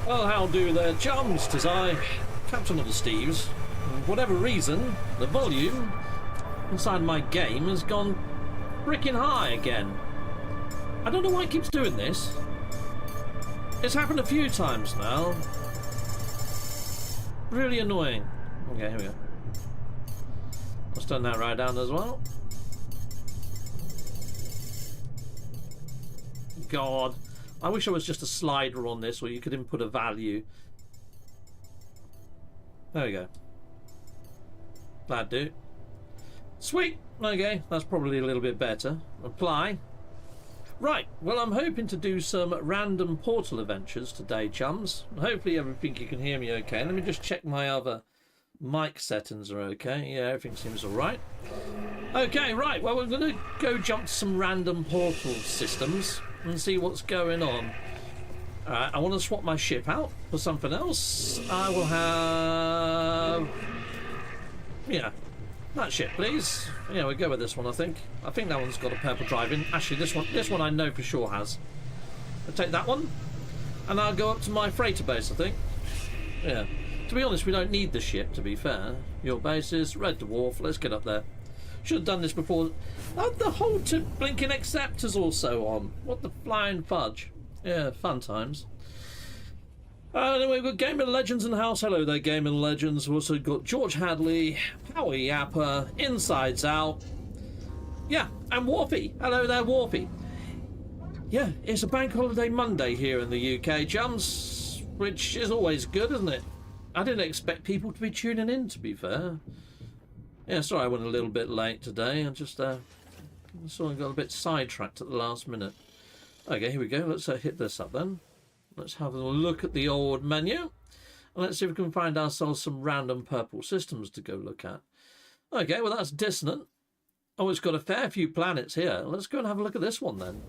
Well, how do there, chums? 'Tis I, Captain of the Steves. For whatever reason, the volume inside my game has gone freaking high again. I don't know why it keeps doing this. It's happened a few times now. Really annoying. Okay, here we go. Let's turn that right down as well. God, I wish there was just a slider on this where you could input a value. There we go. That'd do. Sweet. Okay, that's probably a little bit better. Apply. Right, well, I'm hoping to do some random portal adventures today, chums. Hopefully everything you can hear me okay. Let me just check my other mic settings are okay. Yeah, everything seems alright. Okay, right, well, we're going to go jump to some random portal systems and see what's going on. Alright, I want to swap my ship out for something else. I will have... yeah, that ship, please. Yeah, we'll go with this one, I think. I think that one's got a purple drive in. Actually, this one I know for sure has. I'll take that one. And I'll go up to my freighter base, I think. Yeah. To be honest, we don't need the ship, to be fair. Your base is Red Dwarf. Let's get up there. Should have done this before. Oh, the whole blinking acceptor's also on. What the flying fudge. Yeah, fun times. Anyway, we've got Gaming Legends in the house. Hello there, Gaming Legends. We've also got George Hadley, Power Yapper, Insides Out. Yeah, and Warpy. Hello there, Warpy. Yeah, it's a bank holiday Monday here in the UK, chums, which is always good, isn't it? I didn't expect people to be tuning in, to be fair. Yeah, sorry I went a little bit late today. I just sort of got a bit sidetracked at the last minute. Okay, here we go. Let's hit this up then. Let's have a look at the old menu. And let's see if we can find ourselves some random purple systems to go look at. Okay, well, that's dissonant. Oh, it's got a fair few planets here. Let's go and have a look at this one then.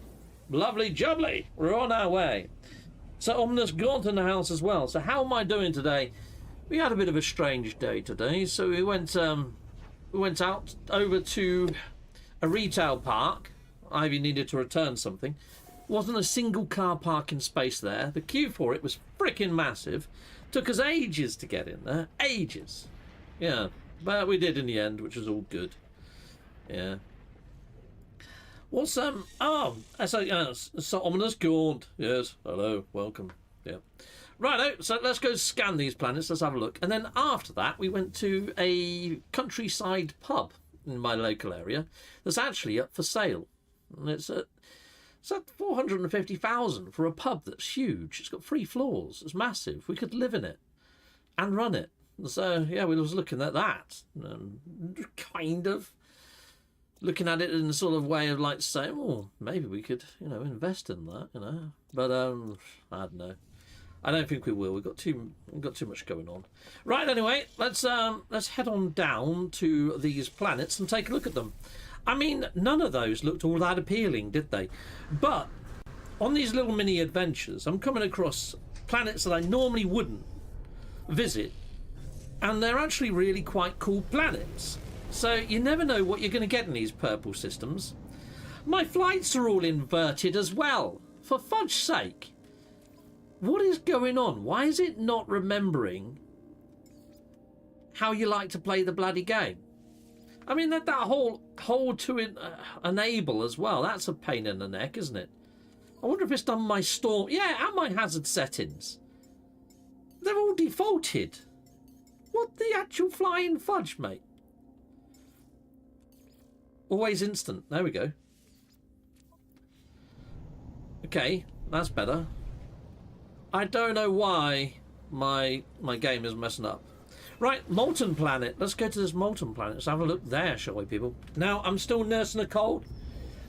Lovely jubbly. We're on our way. So Omnus Gaunt in the house as well. So how am I doing today? We had a bit of a strange day today. So we went out over to a retail park. Ivy needed to return something. Wasn't a single car parking space there. The queue for it was freaking massive. Took us ages to get in there. Ages. Yeah. But we did in the end, which was all good. Yeah. What's so Omnus Gaunt. Yes. Hello. Welcome. Yeah. Righto. So let's go scan these planets. Let's have a look. And then after that, we went to a countryside pub in my local area that's actually up for sale. And it's at 450,000 for a pub that's huge. It's got 3 floors. It's massive. We could live in it and run it. So yeah, we was looking at that. Kind of looking at it in the sort of way of like saying, well, maybe we could, invest in that, But I don't know. I don't think we will. We've got too much going on. Right. Anyway, let's head on down to these planets and take a look at them. I mean, none of those looked all that appealing, did they? But on these little mini adventures, I'm coming across planets that I normally wouldn't visit, and they're actually really quite cool planets. So you never know what you're going to get in these purple systems. My flights are all inverted as well. For fudge's sake. What is going on? Why is it not remembering how you like to play the bloody game? I mean, that whole to enable as well. That's a pain in the neck, isn't it? I wonder if it's done my storm. Yeah, and my hazard settings. They're all defaulted. What the actual flying fudge, mate? Always instant. There we go. Okay, that's better. I don't know why my game is messing up. Right, Molten Planet. Let's go to this Molten Planet. Let's have a look there, shall we, people? Now, I'm still nursing a cold,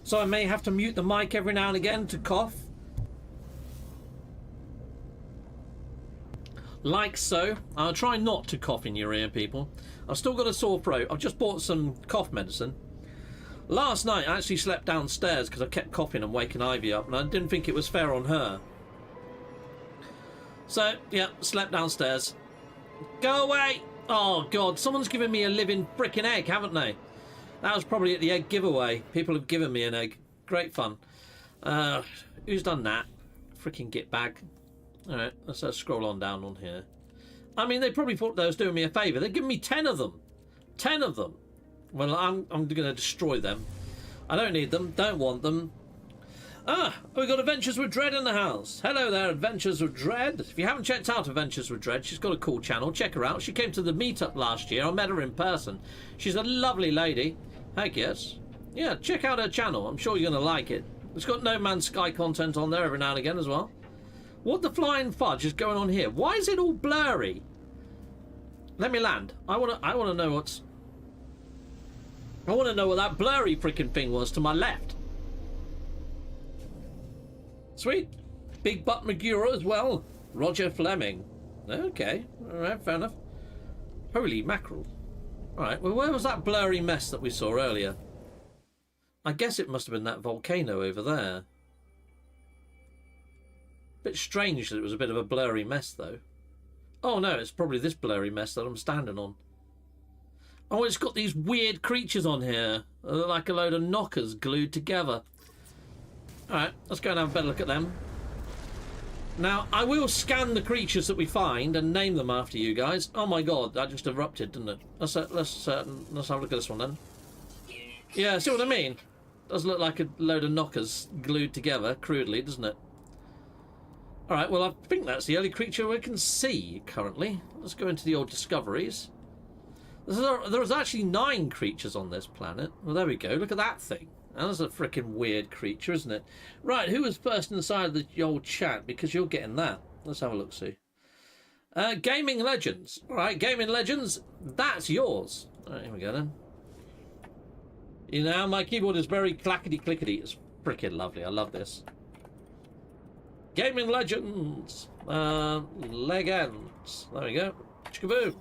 so I may have to mute the mic every now and again to cough. Like so. I'll try not to cough in your ear, people. I've still got a sore throat. I've just bought some cough medicine. Last night, I actually slept downstairs because I kept coughing and waking Ivy up, and I didn't think it was fair on her. So, yeah, slept downstairs. Go away! Oh, God, someone's given me a living frickin' egg, haven't they? That was probably at the egg giveaway. People have given me an egg. Great fun. Who's done that? Frickin' git bag. Alright, let's scroll on down on here. I mean, they probably thought they was doing me a favour. They're giving me 10 of them. 10 of them. Well, I'm going to destroy them. I don't need them. Don't want them. Ah, we've got Adventures with Dread in the house. Hello there, Adventures with Dread. If you haven't checked out Adventures with Dread, she's got a cool channel. Check her out. She came to the meetup last year. I met her in person. She's a lovely lady. Heck yes. Yeah, check out her channel. I'm sure you're going to like it. It's got No Man's Sky content on there every now and again as well. What the flying fudge is going on here? Why is it all blurry? Let me land. I want to know what's... I want to know what that blurry freaking thing was to my left. Sweet. Big Butt Magura as well. Roger Fleming. Okay. Alright, fair enough. Holy mackerel. Alright, well, where was that blurry mess that we saw earlier? I guess it must have been that volcano over there. Bit strange that it was a bit of a blurry mess, though. Oh, no, it's probably this blurry mess that I'm standing on. Oh, it's got these weird creatures on here. They're like a load of knockers glued together. Alright, let's go and have a better look at them. Now, I will scan the creatures that we find and name them after you guys. Oh my god, that just erupted, didn't it? Let's have a look at this one then. Yeah, see what I mean? Does look like a load of knockers glued together, crudely, doesn't it? Alright, well, I think that's the only creature we can see currently. Let's go into the old discoveries. There's actually 9 creatures on this planet. Well, there we go. Look at that thing. That's a freaking weird creature, isn't it? Right, who was first inside the old chat? Because you're getting that. Let's have a look, see. Gaming Legends. All right, Gaming Legends, that's yours. All right, here we go then. You know, my keyboard is very clackety-clickety. It's freaking lovely. I love this. Gaming Legends. Legends. There we go. Chickaboom.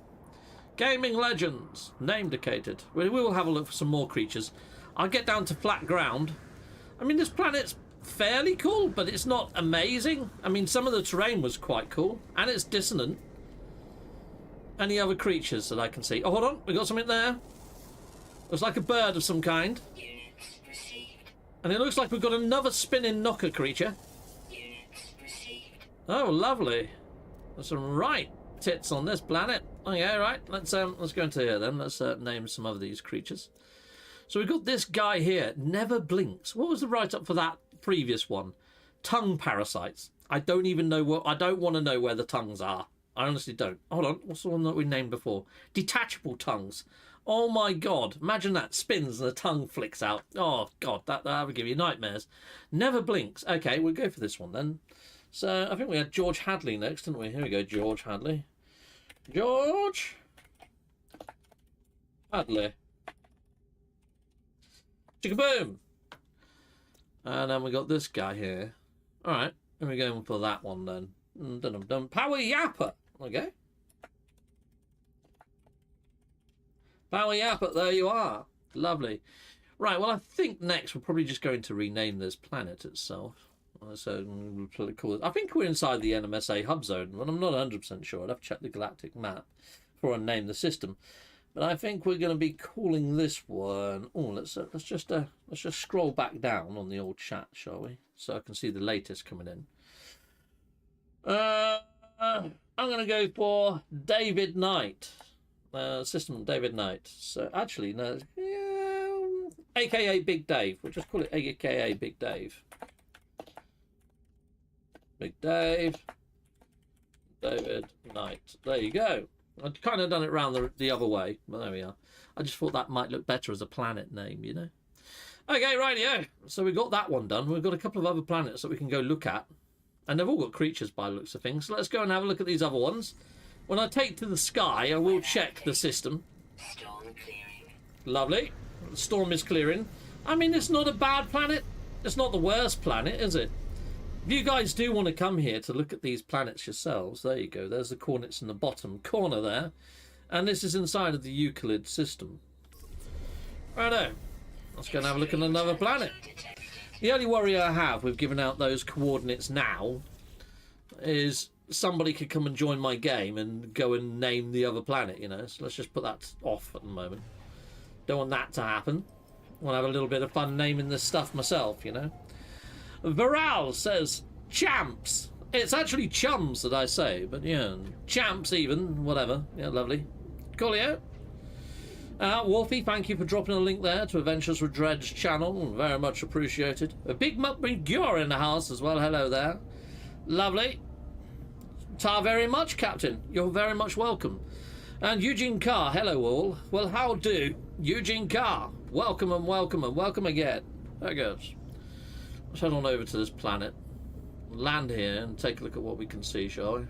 Gaming Legends. Name indicated. We will have a look for some more creatures. I'll get down to flat ground. I mean, this planet's fairly cool, but it's not amazing. I mean, some of the terrain was quite cool, and it's dissonant. Any other creatures that I can see? Oh, hold on. We got something there. Looks like a bird of some kind. And it looks like we've got another spinning knocker creature. Oh, lovely. There's some right tits on this planet. Okay, right. Let's go into here then. Let's name some of these creatures. So we've got this guy here. Never blinks. What was the write-up for that previous one? Tongue parasites. I don't even know what... I don't want to know where the tongues are. I honestly don't. Hold on. What's the one that we named before? Detachable tongues. Oh my god. Imagine that. Spins and the tongue flicks out. Oh god. That would give you nightmares. Never blinks. Okay, we'll go for this one then. So I think we had George Hadley next, didn't we? Here we go. George Hadley. George Hadley. Chickaboom! And then we got this guy here. Alright, and we're going for that one then. Dum-dum-dum. Power Yapper! Okay. Power Yapper, there you are. Lovely. Right, well, I think next we're probably just going to rename this planet itself. So, I think we're inside the NMSA hub zone, but I'm not 100% sure. I'd have to check the galactic map before I name the system. But I think we're going to be calling this one... Oh, let's just scroll back down on the old chat, shall we? So I can see the latest coming in. I'm going to go for David Knight. System David Knight. So actually, no, AKA Big Dave. We'll just call it AKA Big Dave. Big Dave. David Knight. There you go. I'd kind of done it round the other way, but there we are. I just thought that might look better as a planet name, you know. Okay, rightio. So we've got that one done. We've got a couple of other planets that we can go look at. And they've all got creatures by the looks of things. So let's go and have a look at these other ones. When I take to the sky, I will check the system. Storm clearing. Lovely. The storm is clearing. I mean, it's not a bad planet. It's not the worst planet, is it? If you guys do want to come here to look at these planets yourselves, there you go. There's the coordinates in the bottom corner there. And this is inside of the Euclid system. Righto. Let's go and have a look at another planet. The only worry I have with giving out those coordinates now is somebody could come and join my game and go and name the other planet, you know. So let's just put that off at the moment. Don't want that to happen. I want to have a little bit of fun naming this stuff myself, you know. Viral says, champs. It's actually Chums that I say, but yeah, Champs even, whatever. Yeah, lovely. Coolio. Wolfie, thank you for dropping a link there to Adventures with Dred's channel. Very much appreciated. A big Muppet in the house as well. Hello there. Lovely. Ta very much, Captain. You're very much welcome. And Eugene Carr, hello all. Well, how do? Eugene Carr, welcome and welcome and welcome again. There goes. Let's head on over to this planet. Land here and take a look at what we can see, shall we?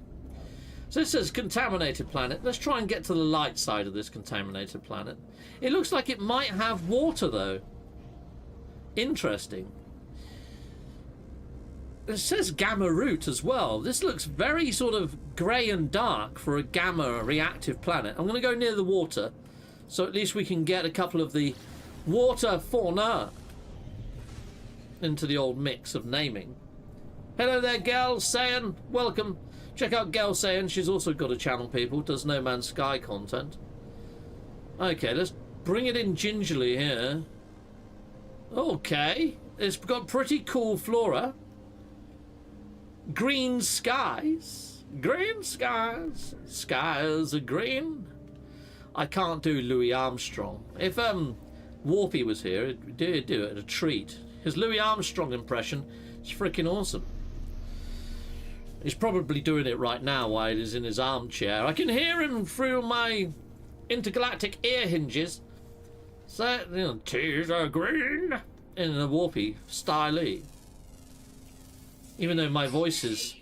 So this says contaminated planet. Let's try and get to the light side of this contaminated planet. It looks like it might have water though. Interesting. It says gamma root as well. This looks very sort of grey and dark for a gamma reactive planet. I'm going to go near the water, so at least we can get a couple of the water fauna into the old mix of naming. Hello there, Gal Sayan. Welcome. Check out Gal Sayan. She's also got a channel, people. Does No Man's Sky content. Okay, let's bring it in gingerly here. Okay. It's got pretty cool flora. Green skies. Green skies. Skies are green. I can't do Louis Armstrong. If Warpy was here, it'd do it a treat. His Louis Armstrong impression is freaking awesome. He's probably doing it right now while he's in his armchair. I can hear him through my intergalactic ear hinges. So, you know, tears are green in a Warpy style. Even though my voice is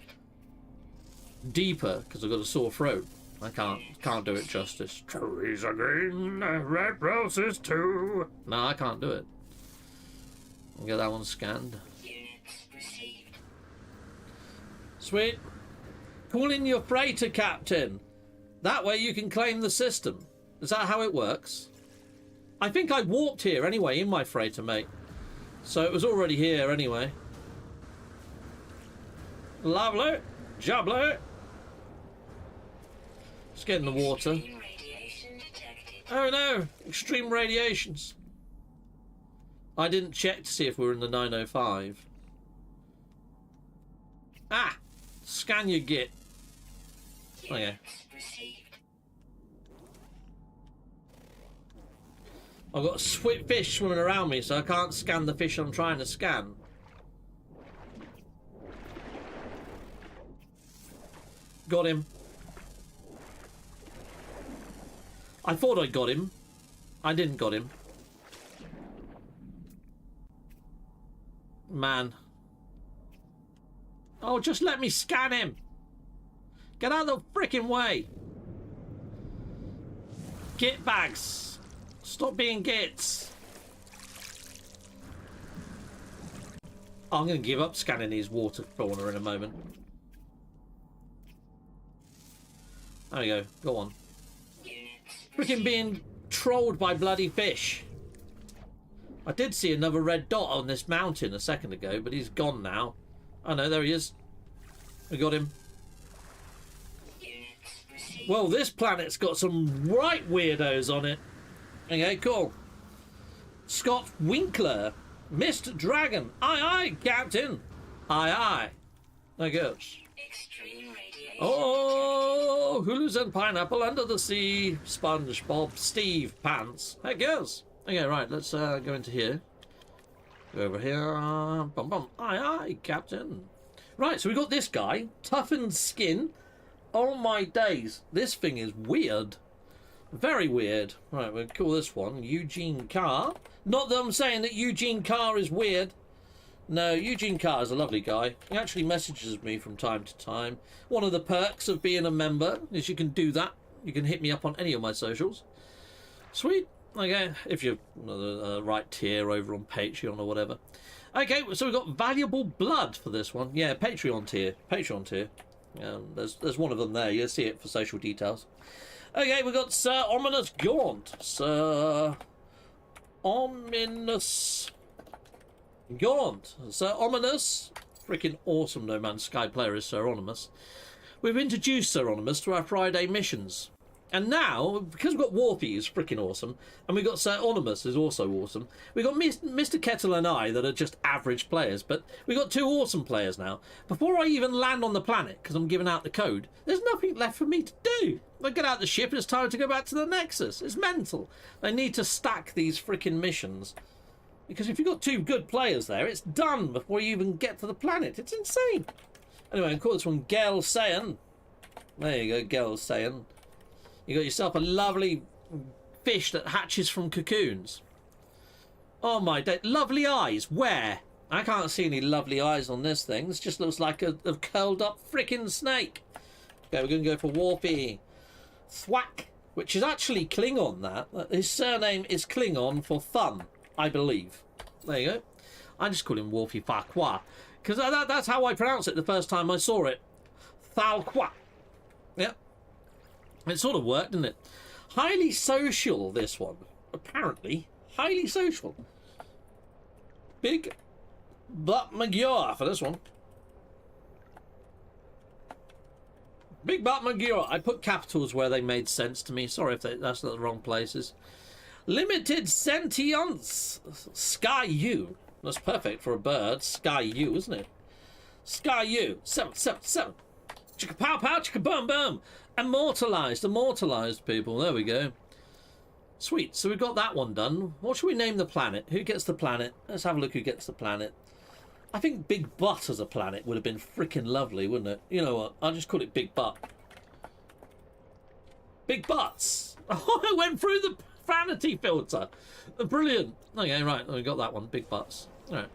deeper because I've got a sore throat, I can't do it justice. Trees are green, red roses too. No, I can't do it. I'll get that one scanned. Sweet. Call in your freighter, Captain. That way you can claim the system. Is that how it works? I think I warped here anyway in my freighter, mate. So it was already here anyway. Lovely. Jubbly. Let's get in the water. Oh no. Extreme radiations. I didn't check to see if we were in the 905. Ah! Scan your git. Okay. I've got fish swimming around me, so I can't scan the fish I'm trying to scan. Got him. I thought I got him. I didn't got him. Man. Oh, just let me scan him. Get out of the freaking way. Git bags. Stop being gits. I'm going to give up scanning these water fauna in a moment. There we go. Go on. Freaking being trolled by bloody fish. I did see another red dot on this mountain a second ago, but he's gone now. Oh no, there he is. We got him. Well, this planet's got some right weirdos on it. Okay, cool. Scott Winkler. Mist Dragon. Aye, aye, Captain. Aye, aye. There goes. Oh, Hulus and Pineapple Under the Sea. SpongeBob Steve Pants. There goes. Okay, right, let's go into here. Go over here. Bum, bum. Aye, aye, Captain. Right, so we got this guy. Toughened skin. Oh my days. This thing is weird. Very weird. Right, we'll call this one Eugene Carr. Not that I'm saying that Eugene Carr is weird. No, Eugene Carr is a lovely guy. He actually messages me from time to time. One of the perks of being a member is you can do that. You can hit me up on any of my socials. Sweet. Okay, if you're the right tier over on Patreon or whatever. Okay, so we've got valuable blood for this one. Yeah, Patreon tier. Patreon tier. There's one of them there. You'll see it for social details. Okay, we've got Sir Ominous Gaunt. Sir Ominous Gaunt. Sir Ominous. Freaking awesome No Man's Sky player is Sir Ominous. We've introduced Sir Ominous to our Friday missions. And now, because we've got Warpy, who's freaking awesome, and we've got Sir Onimus, who's also awesome, we've got Mr. Kettle and I that are just average players, but we've got 2 awesome players now. Before I even land on the planet, because I'm giving out the code, there's nothing left for me to do. I get out the ship and it's time to go back to the Nexus. It's mental. They need to stack these freaking missions. Because if you've got 2 good players there, it's done before you even get to the planet. It's insane. Anyway, I call this one Gel Sayan. There you go, Gel Sayan. You got yourself a lovely fish that hatches from cocoons. Oh my day. Lovely eyes. Where? I can't see any lovely eyes on this thing. This just looks like a curled up freaking snake. Okay, we're going to go for Warpy. Thwack, which is actually Klingon, that. His surname is Klingon for fun, I believe. There you go. I just call him Warpy Farquhar. Because that's how I pronounce it the first time I saw it. Thalqua. Yep. It sort of worked, didn't it? Highly social, this one. Apparently. Highly social. Big Butt Magure for this one. Big Butt Magure. I put capitals where they made sense to me. Sorry if that's not the wrong places. Limited Sentience. Sky U. That's perfect for a bird. Sky U, isn't it? Sky U. 777. Chicka pow pow, chicka boom boom. Immortalized people. There we go. Sweet. So we've got that one done. What should we name the planet? Who gets the planet? Let's have a look who gets the planet. I think Big Butt as a planet would have been freaking lovely, wouldn't it? You know what? I'll just call it Big Butt. Big Butts. Oh, I went through the vanity filter. Brilliant. Okay, right. We got that one. Big Butts. All right.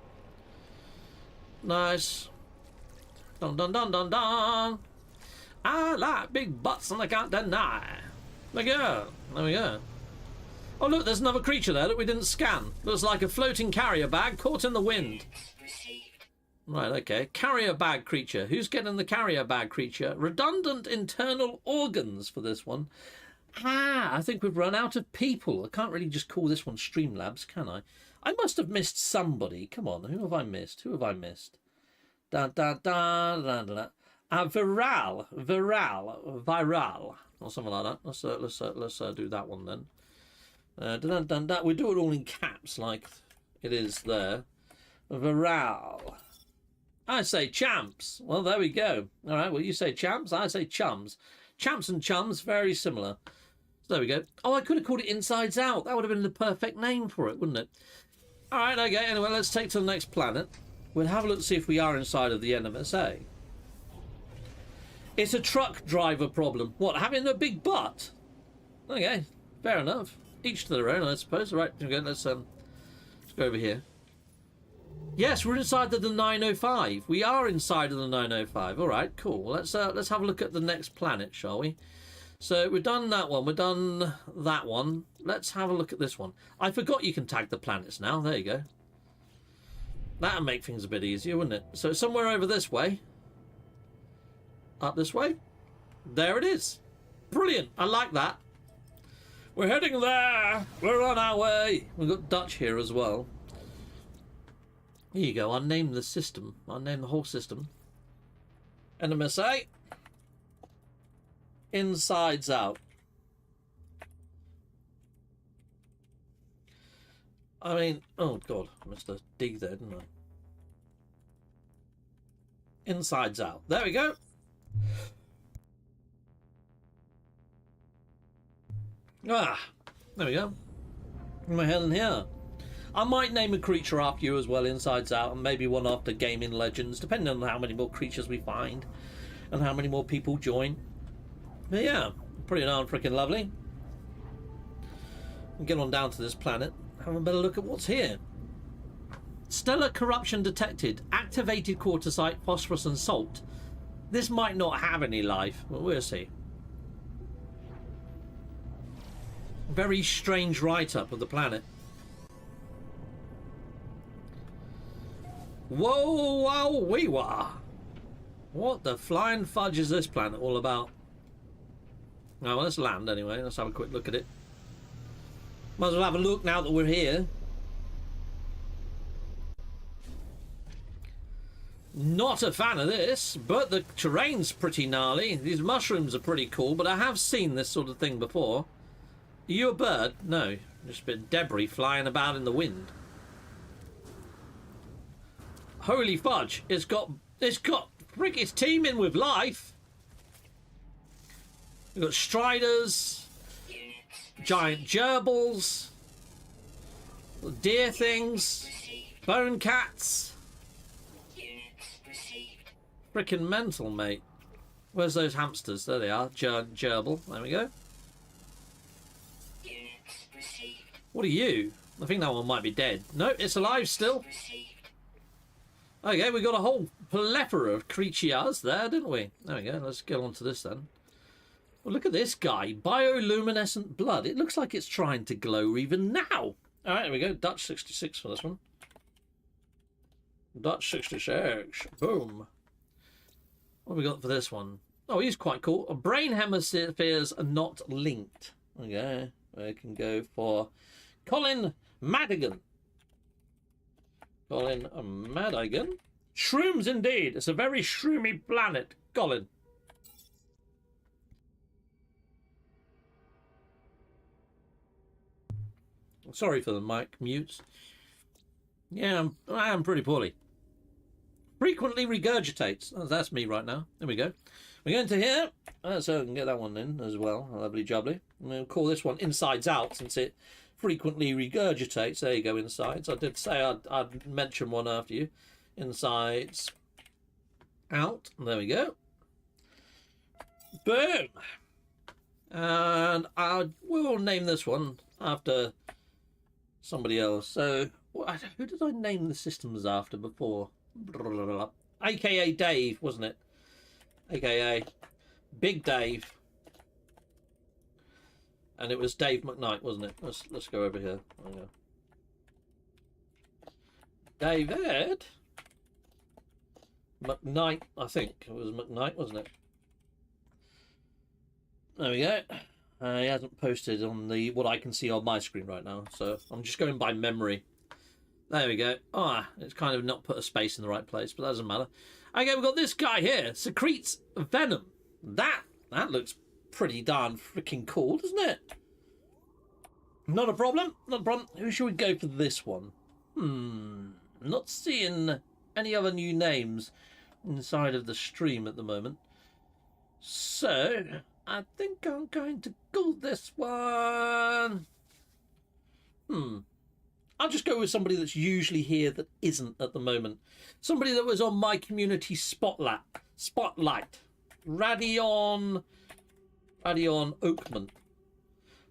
Nice. Dun dun dun dun dun. I like big butts and I can't deny. There we go. There we go. Oh look, there's another creature there that we didn't scan. Looks like a floating carrier bag caught in the wind. Right, okay. Carrier bag creature. Who's getting the carrier bag creature? Redundant internal organs for this one. Ah, I think we've run out of people. I can't really just call this one Streamlabs, can I? I must have missed somebody. Come on, who have I missed? Who have I missed? Da da da da da da. Viral, or something like that. Let's do that one then. Dun, dun, dun. We do it all in caps, like it is there. Viral. I say champs. Well, there we go. All right. Well, you say champs. I say chums. Champs and chums, very similar. So there we go. Oh, I could have called it Insides Out. That would have been the perfect name for it, wouldn't it? All right. Okay. Anyway, let's take to the next planet. We'll have a look to see if we are inside of the NMSA. It's a truck driver problem. What, having a big butt? Okay, fair enough. Each to their own, I suppose. Right, okay, let's go over here. Yes, we're inside of the 905. We are inside of the 905. All right, cool. Let's have a look at the next planet, shall we? So we've done that one. We've done that one. Let's have a look at this one. I forgot you can tag the planets now. There you go. That'll make things a bit easier, wouldn't it? So somewhere over this way. Up this way. There it is. Brilliant. I like that. We're heading there. We're on our way. We've got Dutch here as well. Here you go. I'll name the system. I'll name the whole system. NMSA. Insides Out. I mean, oh God, I missed a D there, didn't I? Insides Out. There we go. Ah, there we go. Am I heading here? I might name a creature after you as well, Insides Out, and maybe one after Gaming Legends, depending on how many more creatures we find and how many more people join. But yeah, pretty darn freaking lovely. We'll get on down to this planet. Have a better look at what's here. Stellar corruption detected. Activated quartzite, phosphorus and salt. This might not have any life, but we'll see. Very strange write-up of the planet. Whoa, wow, wee wah. What the flying fudge is this planet all about? Oh, well, let's land anyway. Let's have a quick look at it. Might as well have a look now that we're here. Not a fan of this, but the terrain's pretty gnarly. These mushrooms are pretty cool, but I have seen this sort of thing before. Are you a bird? No, just a bit of debris flying about in the wind. Holy fudge! It's got frick, it's teeming with life. We've got striders, giant gerbils, deer things, bone cats. Frickin' mental, mate. Where's those hamsters? There they are. Gerbil. There we go. What are you? I think that one might be dead. No, it's alive still. Okay, we got a whole plethora of creatures there, didn't we? There we go. Let's get on to this then. Well, look at this guy. Bioluminescent blood. It looks like it's trying to glow even now. All right, there we go. Dutch 66 for this one. Dutch 66. Boom. What have we got for this one? Oh, he's quite cool. Brain hemispheres are not linked. Okay, we can go for Colin Madigan. Colin Madigan. Shrooms indeed. It's a very shroomy planet, Colin. Sorry for the mic mutes. Yeah, I am pretty poorly. Frequently regurgitates. Oh, that's me right now. There we go. We're going to here. So I can get that one in as well. Lovely jubbly. I'm going to call this one Insides Out since it frequently regurgitates. There you go, Insides. I did say I'd mention one after you. Insides Out. There we go. Boom. And I will name this one after somebody else. So who did I name the systems after before? AKA Dave, wasn't it? AKA Big Dave. And it was Dave McKnight, wasn't it? Let's go over here. David McKnight, I think it was McKnight, wasn't it? There we go. He hasn't posted on the what I can see on my screen right now, so I'm just going by memory. There we go. Ah, it's kind of not put a space in the right place, but that doesn't matter. Okay, we've got this guy here. Secretes venom. That looks pretty darn freaking cool, doesn't it? Not a problem. Not a problem. Who should we go for this one? Not seeing any other new names inside of the stream at the moment. So, I think I'm going to call this one... I'll just go with somebody that's usually here that isn't at the moment. Somebody that was on my community spotlight. Radion Oakman.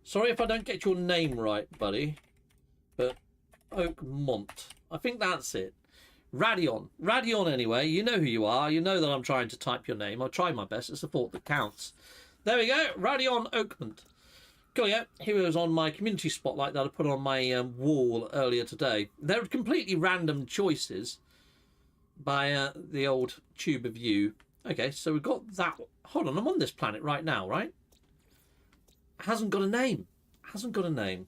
Sorry if I don't get your name right, buddy. But Oakmont. I think that's it. Radion anyway. You know who you are. You know that I'm trying to type your name. I'll try my best. It's the thought that counts. There we go. Radion Oakman. Cool, yeah. He was on my community spotlight that I put on my wall earlier today. They're completely random choices by the old tube of you. Okay, so we've got that. Hold on, I'm on this planet right now, right? Hasn't got a name. Hasn't got a name.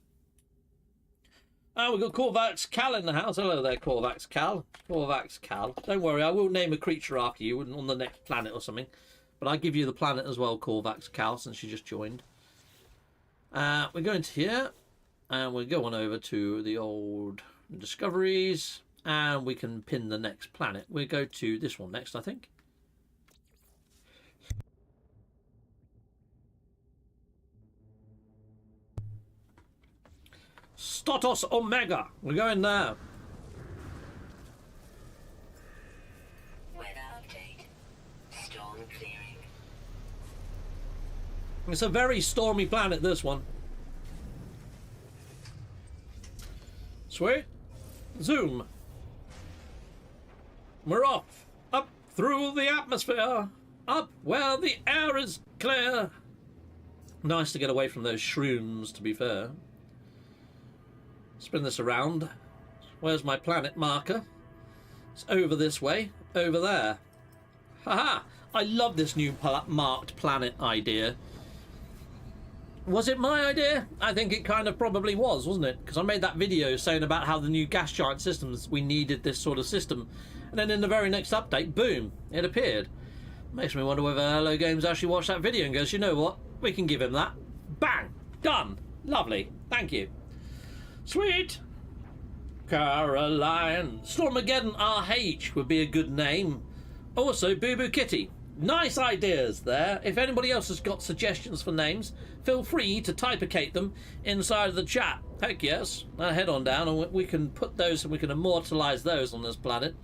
Oh, we've got Corvax Cal in the house. Hello there, Corvax Cal. Corvax Cal. Don't worry, I will name a creature after you on the next planet or something. But I give you the planet as well, Corvax Cal, since you just joined. We're going to here, and we're going over to the old discoveries, and we can pin the next planet. We'll go to this one next, I think. Stos Omega. We're going there. Weather update. Storm clearing. It's a very stormy planet, this one. Sweet. Zoom. We're off. Up through the atmosphere. Up where the air is clear. Nice to get away from those shrooms, to be fair. Spin this around. Where's my planet marker? It's over this way. Over there. Haha! I love this new marked planet idea. Was it my idea? I think it kind of probably was, wasn't it? Because I made that video saying about how the new gas giant systems, we needed this sort of system. And then in the very next update, boom, it appeared. Makes me wonder whether Hello Games actually watched that video and goes, you know what? We can give him that. Bang! Done! Lovely. Thank you. Sweet! Caroline. Stormageddon RH would be a good name. Also, Boo Boo Kitty. Nice ideas there. If anybody else has got suggestions for names, feel free to typicate them inside of the chat. Heck yes. Now head on down and we can put those and we can immortalise those on this planet.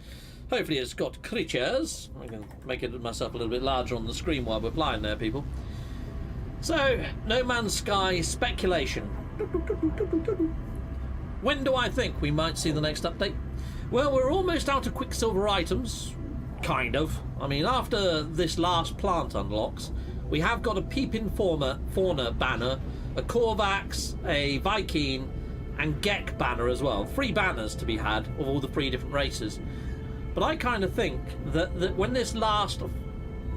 Hopefully it's got creatures. I can make it myself a little bit larger on the screen while we're playing there, people. So, No Man's Sky speculation. When do I think we might see the next update? Well, we're almost out of Quicksilver items. Kind of. I mean, after this last plant unlocks, we have got a Peeping Fauna banner, a Korvax, a Viking, and Gek banner as well. 3 banners to be had of all the 3 different races. But I kind of think that when this last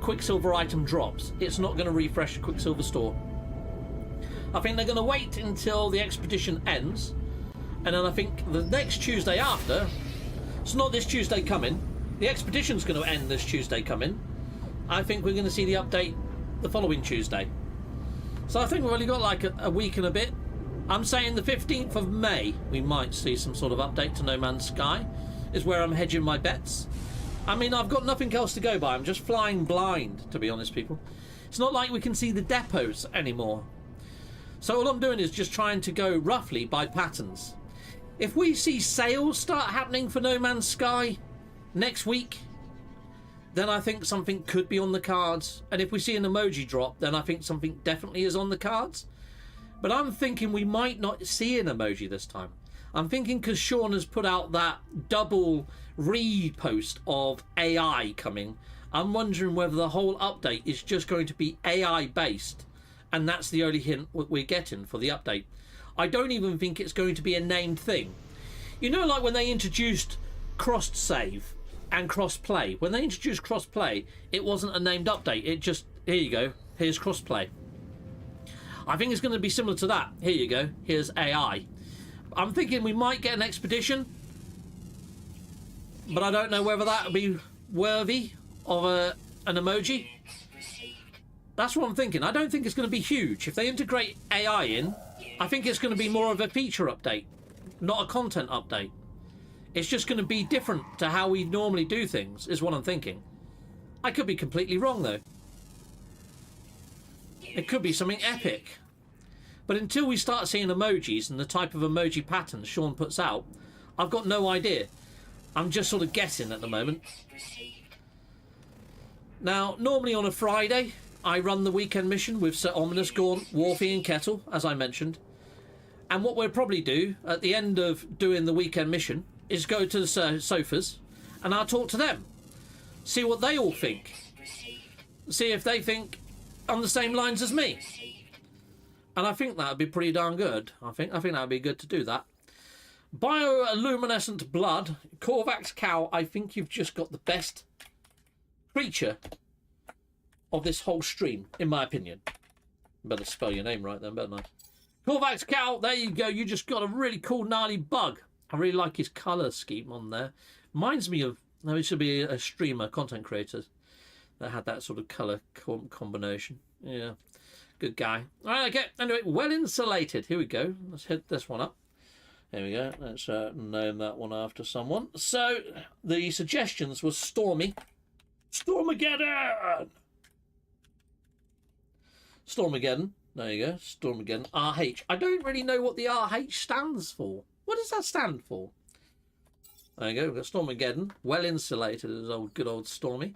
Quicksilver item drops, it's not going to refresh the Quicksilver store. I think they're going to wait until the expedition ends, and then I think the next Tuesday after, it's not this Tuesday coming, the expedition's going to end this Tuesday coming. I think we're going to see the update the following Tuesday. So I think we've only got like a week and a bit. I'm saying the 15th of May we might see some sort of update to No Man's Sky, is where I'm hedging my bets. I mean, I've got nothing else to go by. I'm just flying blind, to be honest, people. It's not like we can see the depots anymore. So all I'm doing is just trying to go roughly by patterns. If we see sales start happening for No Man's Sky next week, then I think something could be on the cards. And if we see an emoji drop, then I think something definitely is on the cards. But I'm thinking we might not see an emoji this time. I'm thinking because Sean has put out that double repost of AI coming, I'm wondering whether the whole update is just going to be AI based, and that's the only hint we're getting for the update. I don't even think it's going to be a named thing. You know, like when they introduced cross save and cross play. When they introduced cross play, it wasn't a named update. It just, here you go, here's cross play. I think it's going to be similar to that. Here you go, here's AI. I'm thinking we might get an expedition, but I don't know whether that would be worthy of an emoji. That's what I'm thinking. I don't think it's going to be huge. If they integrate AI in, I think it's going to be more of a feature update, not a content update. It's just going to be different to how we normally do things, is what I'm thinking. I could be completely wrong, though. It could be something epic. But until we start seeing emojis and the type of emoji patterns Sean puts out, I've got no idea. I'm just sort of guessing at the moment. Now, normally on a Friday, I run the weekend mission with Sir Ominous, Gaunt, Warfy and Kettle, as I mentioned. And what we'll probably do at the end of doing the weekend mission is go to the sofas and I'll talk to them. See what they all think. See if they think on the same lines as me. And I think that would be pretty darn good. I think that would be good to do that. Bioluminescent blood. Korvax cow, I think you've just got the best creature of this whole stream, in my opinion. Better spell your name right then, better I? Korvax cow, there you go. You just got a really cool, gnarly bug. I really like his colour scheme on there. Reminds me of, no, it should be a streamer, content creator that had that sort of colour combination. Yeah. Good guy. All right, okay. Anyway, well insulated. Here we go. Let's hit this one up. There we go. Let's name that one after someone. So, the suggestions were Stormy. Stormageddon! Stormageddon. There you go. Stormageddon. RH. I don't really know what the RH stands for. What does that stand for? There you go. We've got Stormageddon. Well insulated as good old Stormy.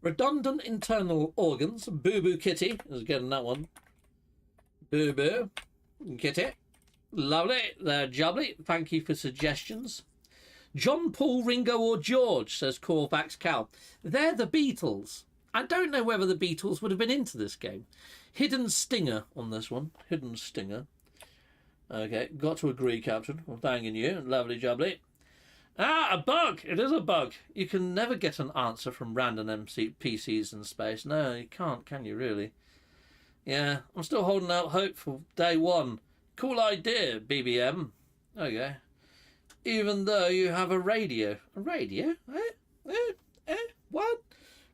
Redundant internal organs. Boo Boo Kitty is getting that one. Boo Boo Kitty. Lovely. They're jubbly. Thank you for suggestions. John, Paul, Ringo or George, says Corvax Cal. They're the Beatles. I don't know whether the Beatles would have been into this game. Hidden Stinger on this one. Hidden Stinger. Okay, got to agree, Captain. I'm thanking you. Lovely jubbly. Ah, a bug! It is a bug. You can never get an answer from random PCs in space. No, you can't, can you, really? Yeah, I'm still holding out hope for day one. Cool idea, BBM. Okay. Even though you have a radio. A radio? What?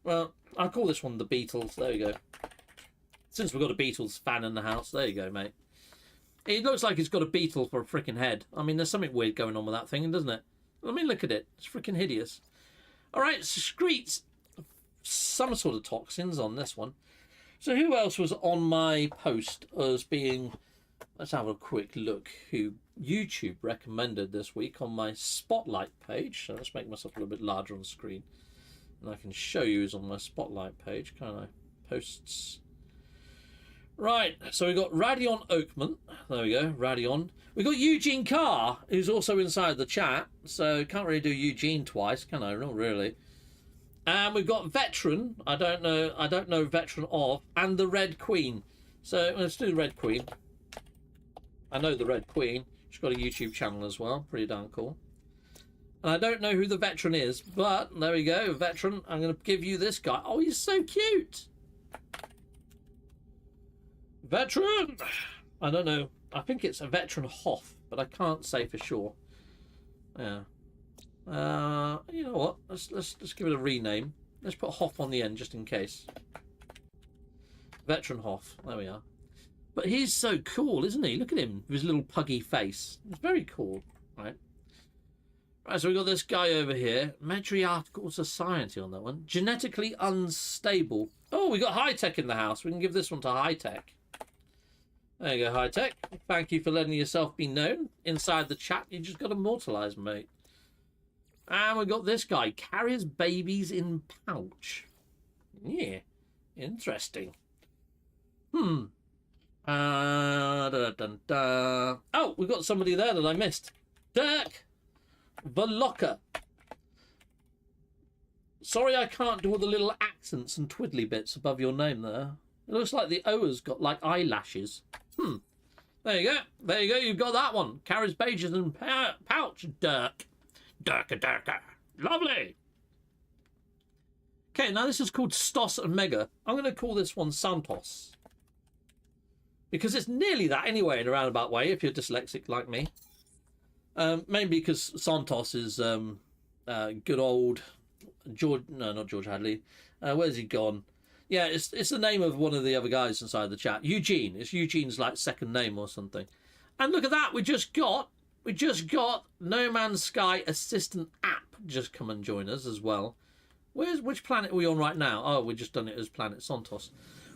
Well, I'll call this one the Beatles. There you go. Since we've got a Beatles fan in the house, there you go, mate. It looks like it's got a beetle for a freaking head. I mean, there's something weird going on with that thing, doesn't it? I mean, look at it. It's freaking hideous. All right, secretes some sort of toxins on this one. So who else was on my post as being... Let's have a quick look who YouTube recommended this week on my Spotlight page. So let's make myself a little bit larger on the screen. And I can show you who's on my Spotlight page, can't I? Posts... Right, so we got Radion Oakman. There we go, Radion. We got Eugene Carr, who's also inside the chat. So can't really do Eugene twice, can I? Not really. And we've got Veteran. I don't know Veteran of, and the Red Queen. So let's do the Red Queen. I know the Red Queen. She's got a YouTube channel as well. Pretty darn cool. And I don't know who the Veteran is, but there we go, Veteran. I'm going to give you this guy. Oh, he's so cute. Veteran! I don't know. I think it's a Veteran Hoff, but I can't say for sure. Yeah. You know what? Let's give it a rename. Let's put Hoff on the end just in case. Veteran Hoff. There we are. But he's so cool, isn't he? Look at him with his little puggy face. It's very cool, right? Right, so we've got this guy over here. Matriarchal Society on that one. Genetically unstable. Oh, we got High Tech in the house. We can give this one to High Tech. There you go, High Tech. Thank you for letting yourself be known. Inside the chat, you just got immortalised, mate. And we've got this guy. Carries babies in pouch. Yeah. Interesting. Oh, we've got somebody there that I missed. Dirk Velocker. Sorry I can't do all the little accents and twiddly bits above your name there. It looks like the O has got like eyelashes. There you go. There you go. You've got that one. Carries pages and pouch. Dirk. Dirka. Lovely. Okay, now this is called Stos Omega. I'm going to call this one Santos. Because it's nearly that anyway in a roundabout way if you're dyslexic like me. Maybe because Santos is good old George... No, not George Hadley. Where's he gone? Yeah, it's the name of one of the other guys inside the chat. Eugene. It's Eugene's like second name or something. And look at that. We just got No Man's Sky Assistant app just come and join us as well. Which planet are we on right now? Oh, we've just done it as Planet Santos.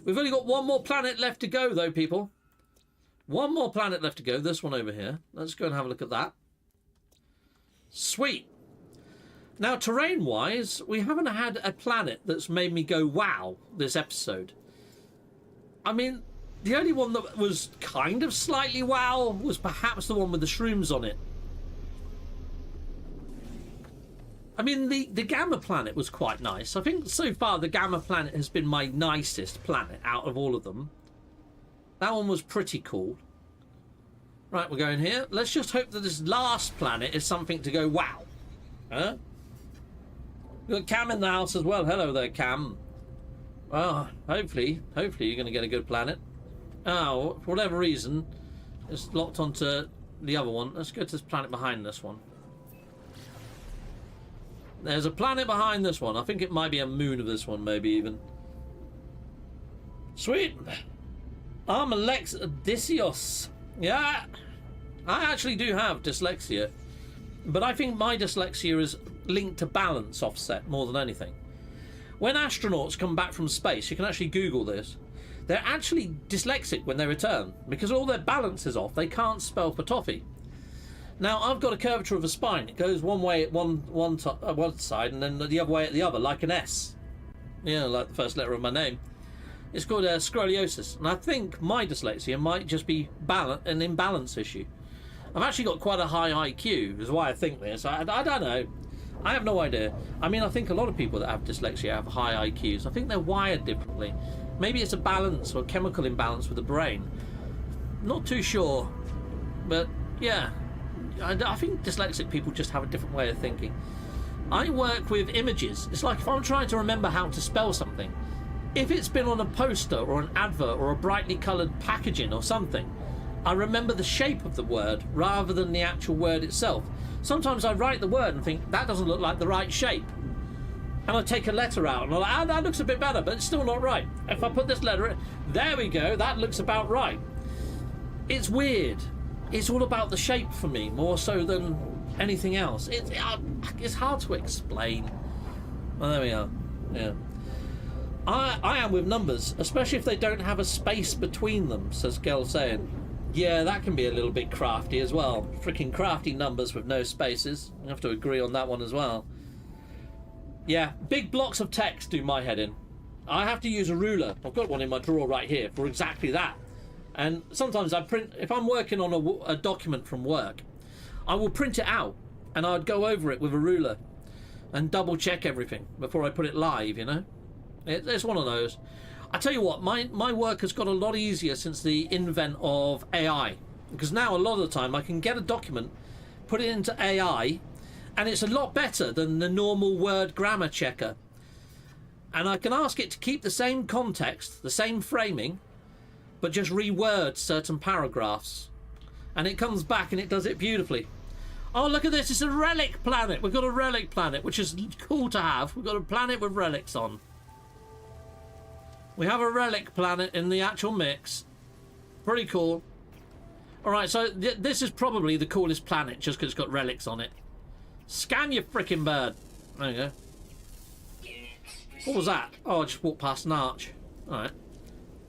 We've only got one more planet left to go though, people. One more planet left to go. This one over here. Let's go and have a look at that. Sweet. Now, terrain-wise, we haven't had a planet that's made me go, wow, this episode. I mean, the only one that was kind of slightly wow was perhaps the one with the shrooms on it. I mean, the Gamma planet was quite nice. I think so far the Gamma planet has been my nicest planet out of all of them. That one was pretty cool. Right, we're going here. Let's just hope that this last planet is something to go, wow. Huh? We've got Cam in the house as well. Hello there, Cam. Well, hopefully you're going to get a good planet. Oh, for whatever reason, it's locked onto the other one. Let's go to this planet behind this one. There's a planet behind this one. I think it might be a moon of this one, maybe even. Sweet. I'm Alex Odysseus. Yeah, I actually do have dyslexia. But I think my dyslexia is linked to balance offset more than anything. When astronauts come back from space, you can actually Google this. They're actually dyslexic when they return because all their balance is off. They can't spell for toffee. Now, I've got a curvature of a spine. It goes one way at one side and then the other way at the other, like an S. You know, like the first letter of my name. It's called scoliosis. And I think my dyslexia might just be an imbalance issue. I've actually got quite a high IQ, is why I think this. I don't know. I have no idea. I mean, I think a lot of people that have dyslexia have high IQs. I think they're wired differently. Maybe it's a balance or chemical imbalance with the brain. Not too sure. But, yeah. I think dyslexic people just have a different way of thinking. I work with images. It's like if I'm trying to remember how to spell something, if it's been on a poster or an advert or a brightly coloured packaging or something, I remember the shape of the word rather than the actual word itself. Sometimes I write the word and think, that doesn't look like the right shape. And I take a letter out and I'm like, that looks a bit better, but it's still not right. If I put this letter in, there we go, that looks about right. It's weird. It's all about the shape for me, more so than anything else. It's hard to explain. Well, there we are. Yeah. I am with numbers, especially if they don't have a space between them, says Gel saying. Yeah, that can be a little bit crafty as well. Freaking crafty numbers with no spaces. I have to agree on that one as well. Yeah, big blocks of text do my head in. I have to use a ruler. I've got one in my drawer right here for exactly that. And sometimes I print, if I'm working on a document from work, I will print it out and I'd go over it with a ruler and double check everything before I put it live, you know? It's one of those. I tell you what, my work has got a lot easier since the invent of AI. Because now a lot of the time I can get a document, put it into AI, and it's a lot better than the normal word grammar checker. And I can ask it to keep the same context, the same framing, but just reword certain paragraphs. And it comes back and it does it beautifully. Oh, look at this, it's a relic planet. We've got a relic planet, which is cool to have. We've got a planet with relics on. We have a relic planet in the actual mix. Pretty cool. Alright, so this is probably the coolest planet just because it's got relics on it. Scan your frickin' bird. There you go. What was that? Oh, I just walked past an arch. Alright.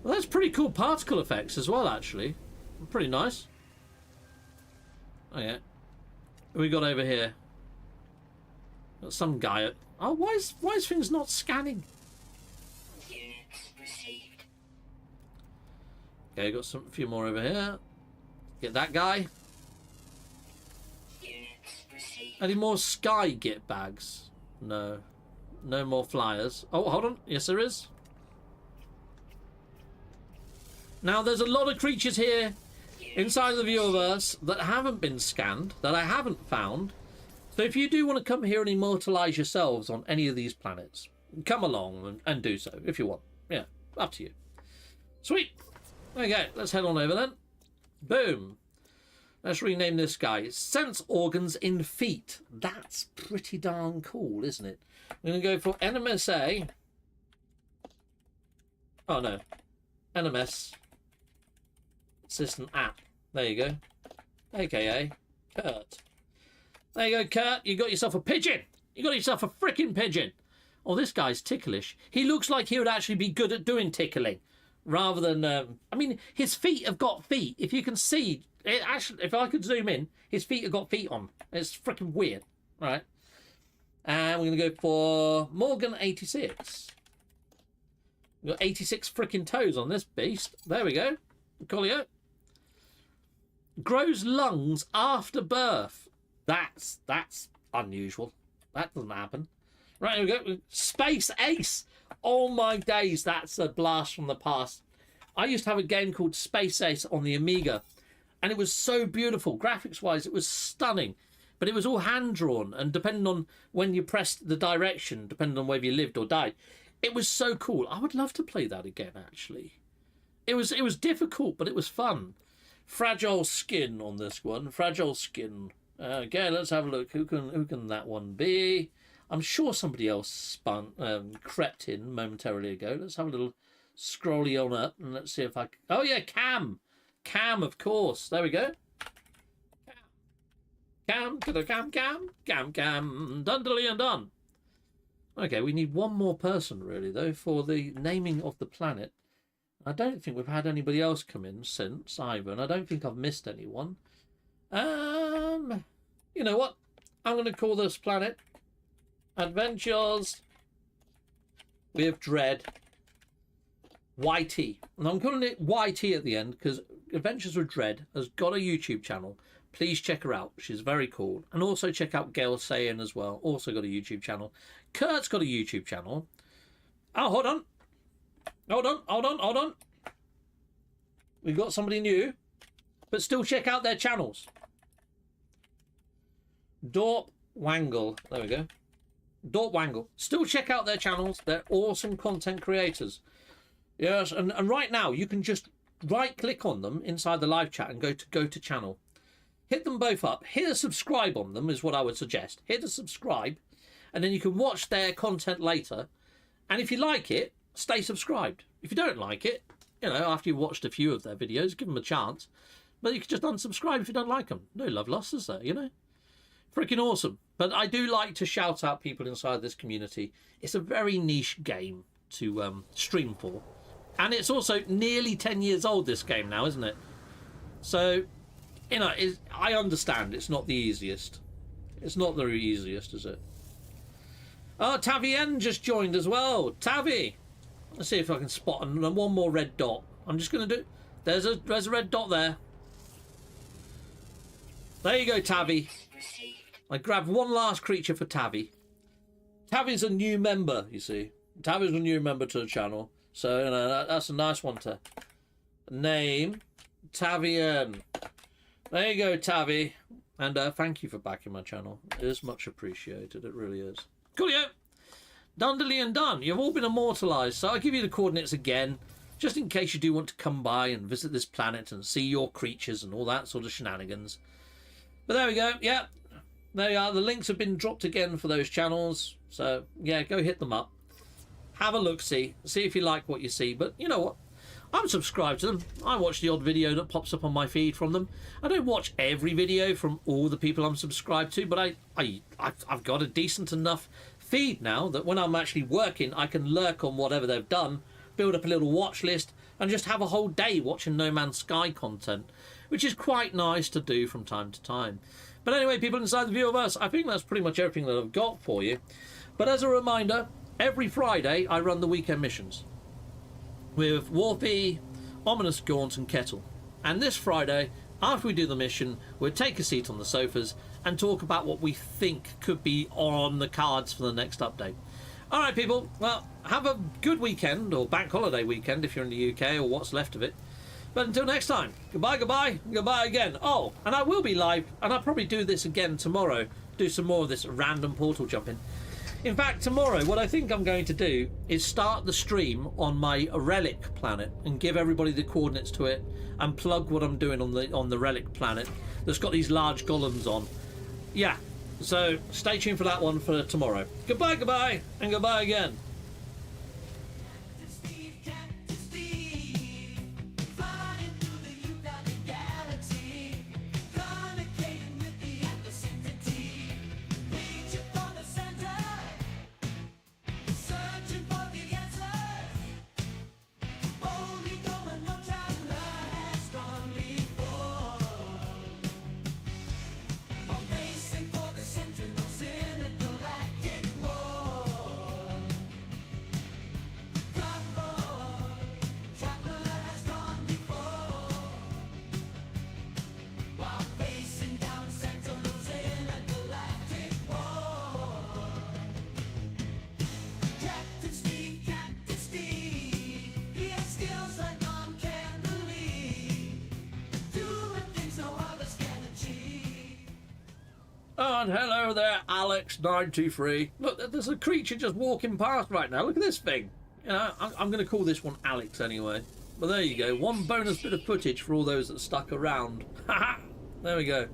Well, that's pretty cool particle effects as well, actually. Pretty nice. Oh, yeah. What we got over here? Got some guy. Oh, why is things not scanning? Okay, got a few more over here. Get that guy. Any more sky git bags? No. No more flyers. Oh, hold on. Yes, there is. Now, there's a lot of creatures here inside the viewerverse that haven't been scanned, that I haven't found. So if you do want to come here and immortalize yourselves on any of these planets, come along and do so if you want. Yeah, up to you. Sweet. Okay, let's head on over then. Boom. Let's rename this guy. Sense organs in feet. That's pretty darn cool, isn't it? We're going to go for NMSA. Oh, no. NMS. System app. There you go. AKA Kurt. There you go, Kurt. You got yourself a pigeon. You got yourself a freaking pigeon. Oh, this guy's ticklish. He looks like he would actually be good at doing tickling. Rather than, I mean, his feet have got feet. If you can see, it actually, if I could zoom in, his feet have got feet on. It's freaking weird. All right. And we're going to go for Morgan 86. We've got 86 freaking toes on this beast. There we go. Colio. Grows lungs after birth. That's unusual. That doesn't happen. Right, here we go. Space Ace. Oh my days, that's a blast from the past. I used to have a game called Space Ace on the Amiga, and it was so beautiful. Graphics-wise, it was stunning. But it was all hand-drawn, and depending on when you pressed the direction, depending on whether you lived or died, it was so cool. I would love to play that again, actually. It was difficult, but it was fun. Fragile skin on this one. Fragile skin. Okay, let's have a look. Who can that one be? I'm sure somebody else crept in momentarily ago. Let's have a little scrolly on up and let's see if I... Oh, yeah, Cam. Cam, of course. There we go. Cam, to the Cam. Dundally and done. Okay, we need one more person, really, though, for the naming of the planet. I don't think we've had anybody else come in since, either, and I don't think I've missed anyone. You know what? I'm going to call this planet Adventures with Dread YT. And I'm calling it YT at the end because Adventures with Dread has got a YouTube channel. Please check her out. She's very cool. And also check out Gail Sayin as well. Also got a YouTube channel. Kurt's got a YouTube channel. Oh, hold on. Hold on. We've got somebody new. But still check out their channels. Dorp Wangle. There we go. Dorp Wangle. Still check out their channels. They're awesome content creators. Yes, and right now you can just right-click on them inside the live chat and go to channel. Hit them both up. Hit a subscribe on them is what I would suggest. Hit a subscribe, and then you can watch their content later. And if you like it, stay subscribed. If you don't like it, you know, after you've watched a few of their videos, give them a chance. But you can just unsubscribe if you don't like them. No love lost, is there, you know? Freaking awesome. But I do like to shout out people inside this community. It's a very niche game to stream for. And it's also nearly 10 years old, this game now, isn't it? So, you know, I understand it's not the easiest. It's not the easiest, is it? Oh, Tavien just joined as well. Tavi! Let's see if I can spot one more red dot. I'm just going to do... There's a red dot there. There you go, Tavi. I grabbed one last creature for Tavi. Tavi's a new member, you see. Tavi's a new member to the channel. So, you know, that's a nice one to name. Tavian. There you go, Tavi. And thank you for backing my channel. It is much appreciated. It really is. Coolio. Dundally and done. You've all been immortalised. So I'll give you the coordinates again, just in case you do want to come by and visit this planet and see your creatures and all that sort of shenanigans. But there we go. Yeah. There you are. The links have been dropped again for those channels. So, yeah, go hit them up. Have a look-see. See if you like what you see. But you know what? I'm subscribed to them. I watch the odd video that pops up on my feed from them. I don't watch every video from all the people I'm subscribed to, but I've got a decent enough feed now that when I'm actually working, I can lurk on whatever they've done, build up a little watch list, and just have a whole day watching No Man's Sky content, which is quite nice to do from time to time. But anyway, people inside the Viewerverse, I think that's pretty much everything that I've got for you. But as a reminder, every Friday I run the weekend missions with Warpy, Ominous Gaunt and Kettle. And this Friday, after we do the mission, we'll take a seat on the sofas and talk about what we think could be on the cards for the next update. Alright people, well, have a good weekend, or bank holiday weekend if you're in the UK, or what's left of it. But until next time, goodbye, goodbye, goodbye again. Oh, and I will be live, and I'll probably do this again tomorrow, do some more of this random portal jumping. In fact, tomorrow, what I think I'm going to do is start the stream on my Relic planet and give everybody the coordinates to it and plug what I'm doing on the Relic planet that's got these large golems on. Yeah, so stay tuned for that one for tomorrow. Goodbye, goodbye, and goodbye again. Oh, and hello there, Alex923. Look, there's a creature just walking past right now. Look at this thing. You know, I'm going to call this one Alex anyway. But there you go. One bonus bit of footage for all those that stuck around. Haha. There we go.